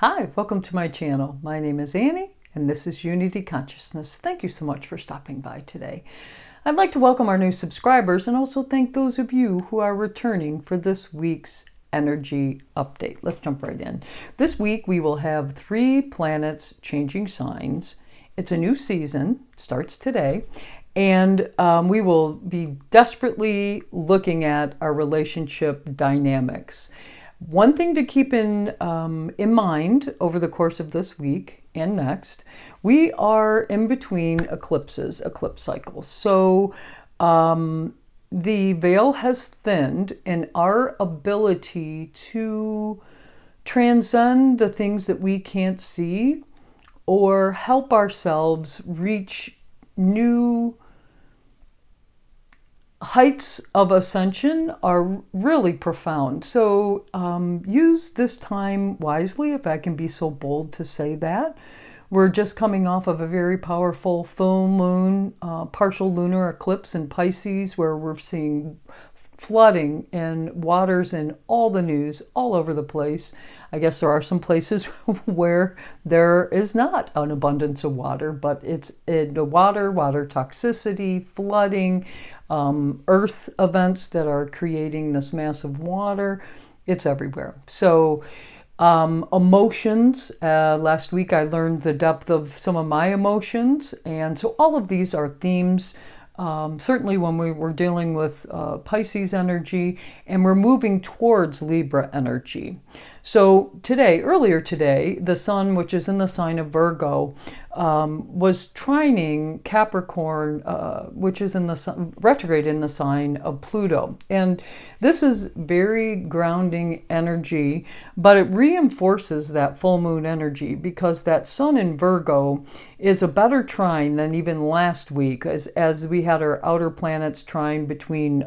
Hi, welcome to my channel. My name is Annie, and this is Unity Consciousness. Thank you so much for stopping by today. I'd like to welcome our new subscribers and also thank those of you who are returning for this week's energy update. Let's jump right in. This week we will have 3 planets changing signs. It's a new season, starts today, and we will be desperately looking at our relationship dynamics. One thing to keep in mind over the course of this week and next, we are in between eclipses, eclipse cycles. So the veil has thinned in our ability to transcend the things that we can't see or help ourselves reach new heights of ascension are really profound. So use this time wisely, if I can be so bold to say that. We're just coming off of a very powerful full moon, partial lunar eclipse in Pisces, where we're seeing flooding and waters in all the news all over the place. I guess there are some places where there is not an abundance of water, but it's the water toxicity, flooding, earth events that are creating this massive water. It's everywhere. So emotions. Last week I learned the depth of some of my emotions, and so all of these are themes. Certainly when we were dealing with Pisces energy, and we're moving towards Libra energy. So earlier today, the sun, which is in the sign of Virgo, was trining Capricorn, which is in the retrograde in the sign of Pluto. And this is very grounding energy, but it reinforces that full moon energy, because that sun in Virgo is a better trine than even last week, as we had our outer planets trine between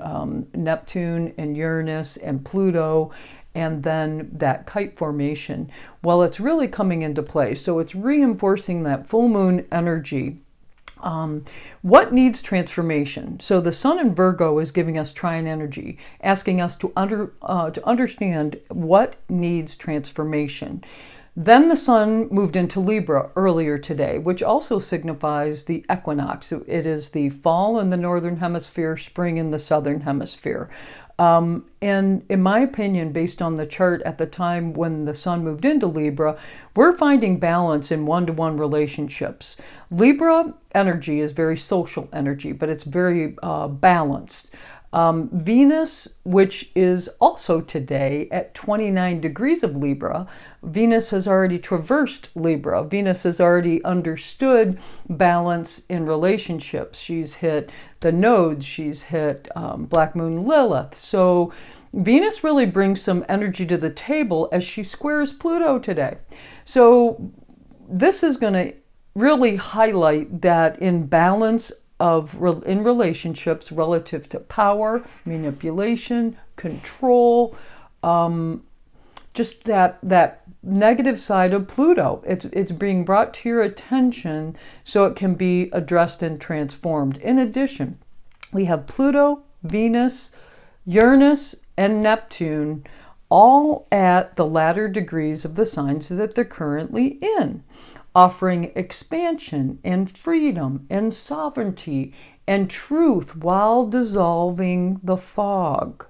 Neptune and Uranus and Pluto, and then that kite formation. Well, it's really coming into play. So it's reinforcing that full moon energy. What needs transformation? So the sun in Virgo is giving us trine energy, asking us to understand what needs transformation. Then the sun moved into Libra earlier today, which also signifies the equinox. It is the fall in the northern hemisphere, spring in the southern hemisphere. And in my opinion, based on the chart at the time when the sun moved into Libra, we're finding balance in one-to-one relationships. Libra energy is very social energy, but it's very balanced. Venus, which is also today at 29 degrees of Libra, Venus has already traversed Libra. Venus has already understood balance in relationships. She's hit the nodes, she's hit Black Moon Lilith. So Venus really brings some energy to the table as she squares Pluto today. So this is going to really highlight that imbalance in relationships relative to power, manipulation, control, just that negative side of Pluto. It's being brought to your attention so it can be addressed and transformed. In addition, we have Pluto, Venus, Uranus, and Neptune all at the latter degrees of the signs that they're currently in, offering expansion and freedom and sovereignty and truth while dissolving the fog,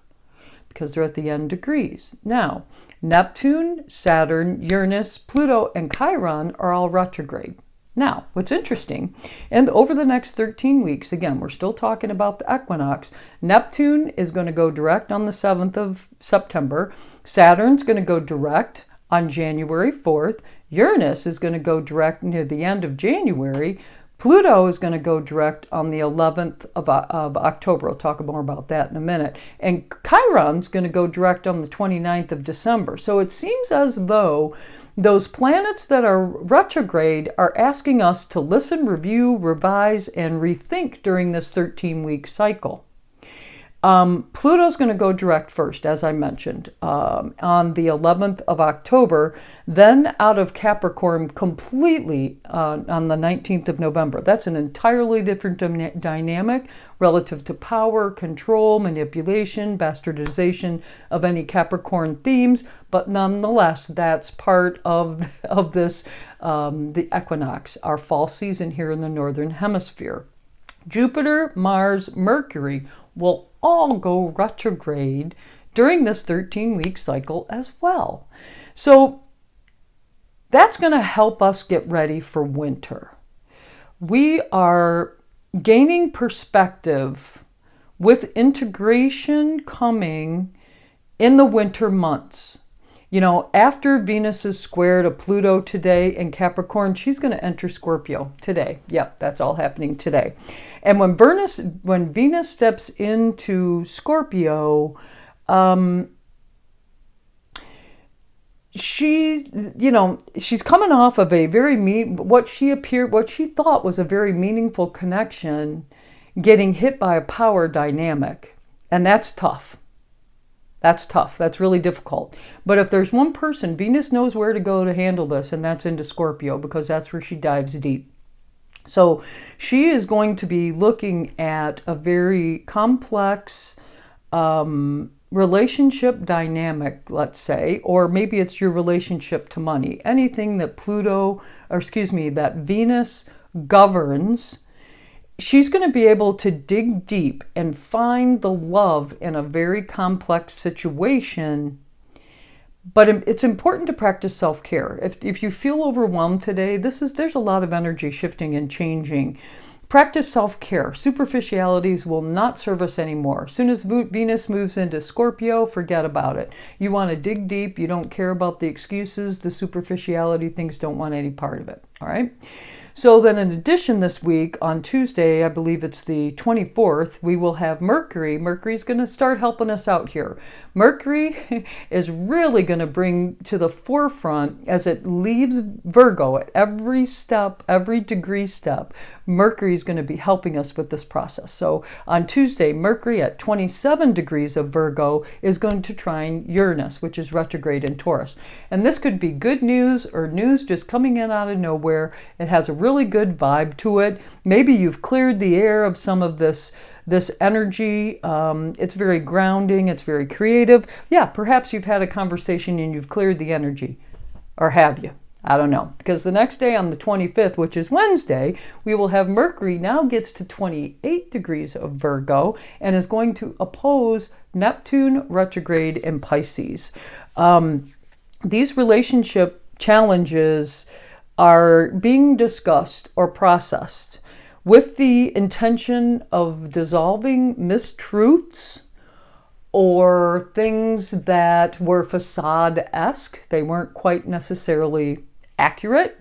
because they're at the end degrees. Now, Neptune, Saturn, Uranus, Pluto, and Chiron are all retrograde. Now, what's interesting, and over the next 13 weeks, again, we're still talking about the equinox, Neptune is going to go direct on the 7th of September. Saturn's going to go direct on January 4th. Uranus is going to go direct near the end of January. Pluto is going to go direct on the 11th of October. I'll talk more about that in a minute. And Chiron's going to go direct on the 29th of December. So it seems as though those planets that are retrograde are asking us to listen, review, revise, and rethink during this 13-week cycle. Pluto's going to go direct first, as I mentioned, on the 11th of October, then out of Capricorn completely on the 19th of November. That's an entirely different dynamic relative to power, control, manipulation, bastardization of any Capricorn themes, but nonetheless, that's part of this, the equinox, our fall season here in the Northern Hemisphere. Jupiter, Mars, Mercury will all go retrograde during this 13-week cycle as well. So that's going to help us get ready for winter. We are gaining perspective with integration coming in the winter months. You know, after Venus is square to Pluto today in Capricorn, she's going to enter Scorpio today. Yep, that's all happening today. And when Venus steps into Scorpio, she's coming off of a very what she thought was a very meaningful connection, getting hit by a power dynamic. And that's tough. That's tough. That's really difficult. But if there's one person, Venus knows where to go to handle this, and that's into Scorpio, because that's where she dives deep. So she is going to be looking at a very complex relationship dynamic, let's say, or maybe it's your relationship to money. Anything that that Venus governs, she's going to be able to dig deep and find the love in a very complex situation. But it's important to practice self-care. If you feel overwhelmed today, there's a lot of energy shifting and changing. Practice self-care. Superficialities will not serve us anymore. As soon as Venus moves into Scorpio, forget about it. You want to dig deep. You don't care about the excuses, the superficiality things, don't want any part of it. All right? So then in addition this week, on Tuesday, I believe it's the 24th, we will have Mercury. Mercury's going to start helping us out here. Mercury is really going to bring to the forefront, as it leaves Virgo at every step, every degree step, Mercury is going to be helping us with this process. So on Tuesday, Mercury at 27 degrees of Virgo is going to trine Uranus, which is retrograde in Taurus. And this could be good news or news just coming in out of nowhere. It has a really good vibe to it. Maybe you've cleared the air of some of this energy. It's very grounding. It's very creative. Yeah, perhaps you've had a conversation and you've cleared the energy. Or have you? I don't know. Because the next day on the 25th, which is Wednesday, we will have Mercury now gets to 28 degrees of Virgo and is going to oppose Neptune retrograde in Pisces. These relationship challenges are being discussed or processed with the intention of dissolving mistruths or things that were facade-esque. They weren't quite necessarily accurate.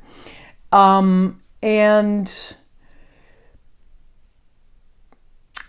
And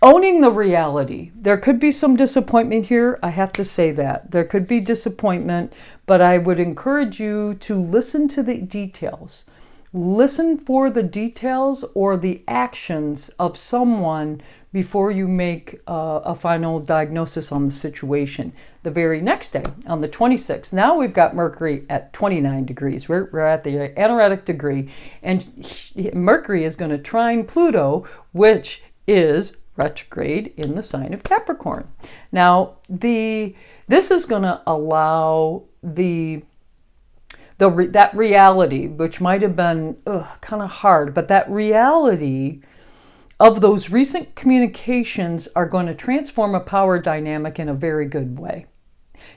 owning the reality. There could be some disappointment here. I have to say that. There could be disappointment, but I would encourage you to listen to the details. Listen for the details or the actions of someone before you make a final diagnosis on the situation. The very next day, on the 26th, now we've got Mercury at 29 degrees. We're at the anaretic degree, and Mercury is going to trine Pluto, which is retrograde in the sign of Capricorn. Now, this is going to allow that reality, which might have been kind of hard, but that reality of those recent communications are going to transform a power dynamic in a very good way.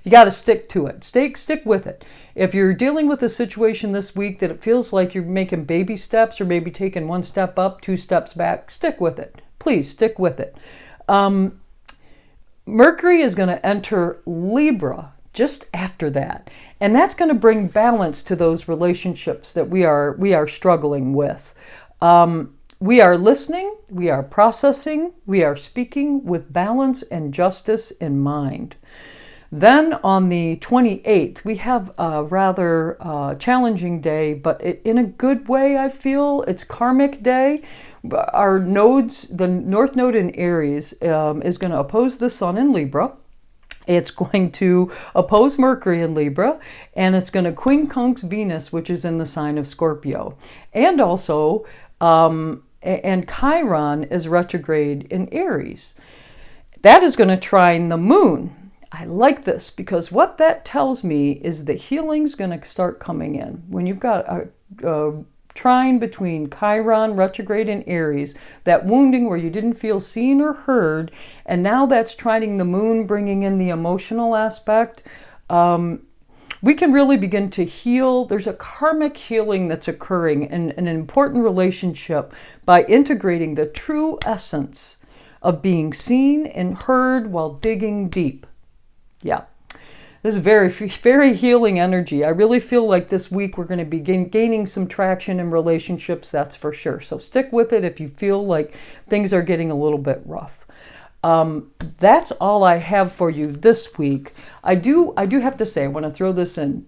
You got to stick to it. Stick with it. If you're dealing with a situation this week that it feels like you're making baby steps or maybe taking one step up, two steps back, stick with it. Please stick with it. Mercury is going to enter Libra just after that. And that's going to bring balance to those relationships that we are struggling with. We are listening, we are processing, we are speaking with balance and justice in mind. Then on the 28th, we have a rather challenging day, but in a good way, I feel. It's karmic day. Our nodes, the North Node in Aries, is going to oppose the Sun in Libra. It's going to oppose Mercury in Libra, and it's going to quincunx Venus, which is in the sign of Scorpio. And also, and Chiron is retrograde in Aries. That is going to trine the moon. I like this because what that tells me is the healing's going to start coming in. When you've got a trine between Chiron, retrograde, and Aries, that wounding where you didn't feel seen or heard, and now that's trining the moon, bringing in the emotional aspect, we can really begin to heal. There's a karmic healing that's occurring in an important relationship by integrating the true essence of being seen and heard while digging deep. Yeah, this is very, very healing energy. I really feel like this week we're going to be gaining some traction in relationships, that's for sure. So stick with it if you feel like things are getting a little bit rough. That's all I have for you this week. I do have to say, I want to throw this in.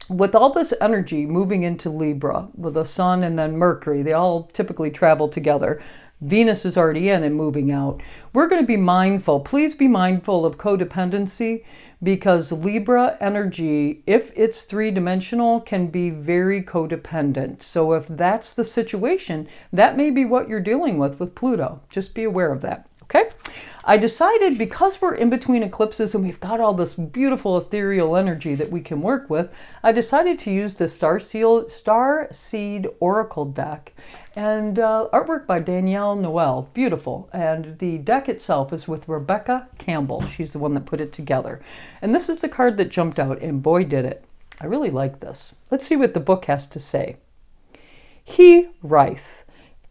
With all this energy moving into Libra, with the Sun and then Mercury, they all typically travel together. Venus is already in and moving out. We're going to be mindful. Please be mindful of codependency, because Libra energy, if it's three-dimensional, can be very codependent. So if that's the situation, that may be what you're dealing with Pluto. Just be aware of that. Okay? I decided, because we're in between eclipses and we've got all this beautiful ethereal energy that we can work with, I decided to use the Starseed Oracle deck, and artwork by Danielle Noel. Beautiful. And the deck itself is with Rebecca Campbell. She's the one that put it together. And this is the card that jumped out, and boy did it. I really like this. Let's see what the book has to say. Hiraeth.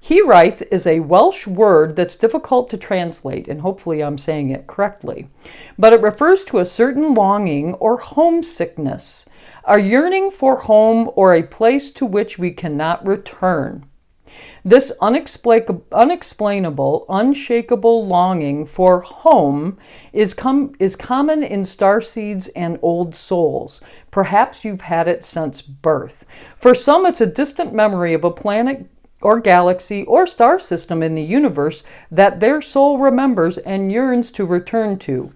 Hiraeth is a Welsh word that's difficult to translate, and hopefully I'm saying it correctly. But it refers to a certain longing or homesickness, a yearning for home or a place to which we cannot return. This unexplainable, unshakable longing for home is common in starseeds and old souls. Perhaps you've had it since birth. For some, it's a distant memory of a planet or galaxy or star system in the universe that their soul remembers and yearns to return to.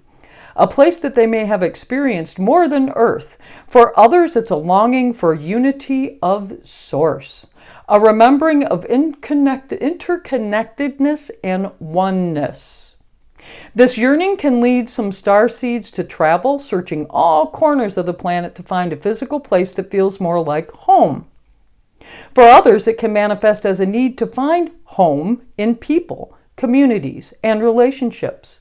A place that they may have experienced more than Earth. For others, it's a longing for unity of source, a remembering of interconnectedness and oneness. This yearning can lead some starseeds to travel, searching all corners of the planet to find a physical place that feels more like home. For others, it can manifest as a need to find home in people, communities, and relationships.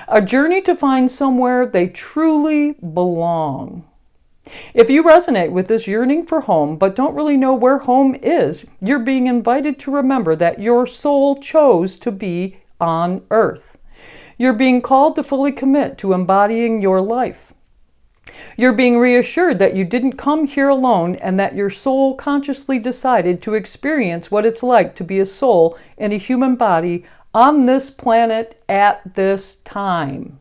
A journey to find somewhere they truly belong. If you resonate with this yearning for home but don't really know where home is, you're being invited to remember that your soul chose to be on Earth. You're being called to fully commit to embodying your life. You're being reassured that you didn't come here alone and that your soul consciously decided to experience what it's like to be a soul in a human body on this planet at this time.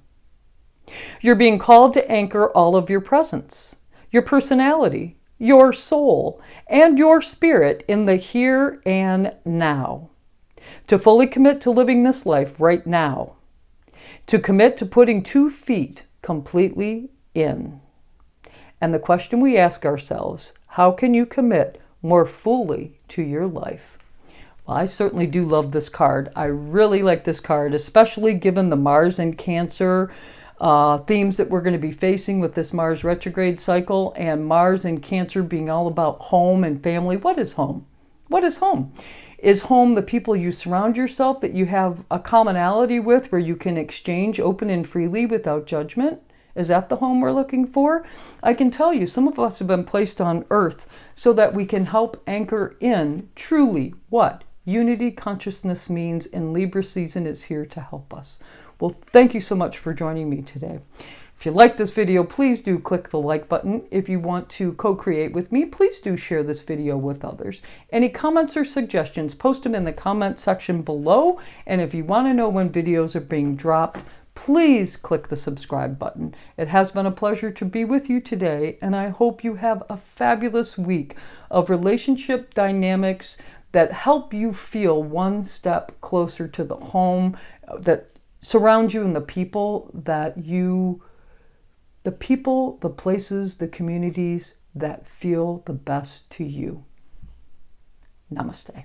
You're being called to anchor all of your presence, your personality, your soul, and your spirit in the here and now. To fully commit to living this life right now. To commit to putting 2 feet completely in. And the question we ask ourselves, how can you commit more fully to your life? Well, I certainly do love this card. I really like this card, especially given the Mars and Cancer themes that we're going to be facing with this Mars retrograde cycle, and Mars and Cancer being all about home and family. What is home? What is home? Is home the people you surround yourself, that you have a commonality with, where you can exchange open and freely without judgment? Is that the home we're looking for? I can tell you, some of us have been placed on Earth so that we can help anchor in truly what unity consciousness means, and Libra season is here to help us. Well, thank you so much for joining me today. If you like this video, please do click the like button. If you want to co-create with me, please do share this video with others. Any comments or suggestions, post them in the comment section below. And if you want to know when videos are being dropped, please click the subscribe button. It has been a pleasure to be with you today, and I hope you have a fabulous week of relationship dynamics that help you feel one step closer to the home that surrounds you and the people, the places, the communities that feel the best to you. Namaste.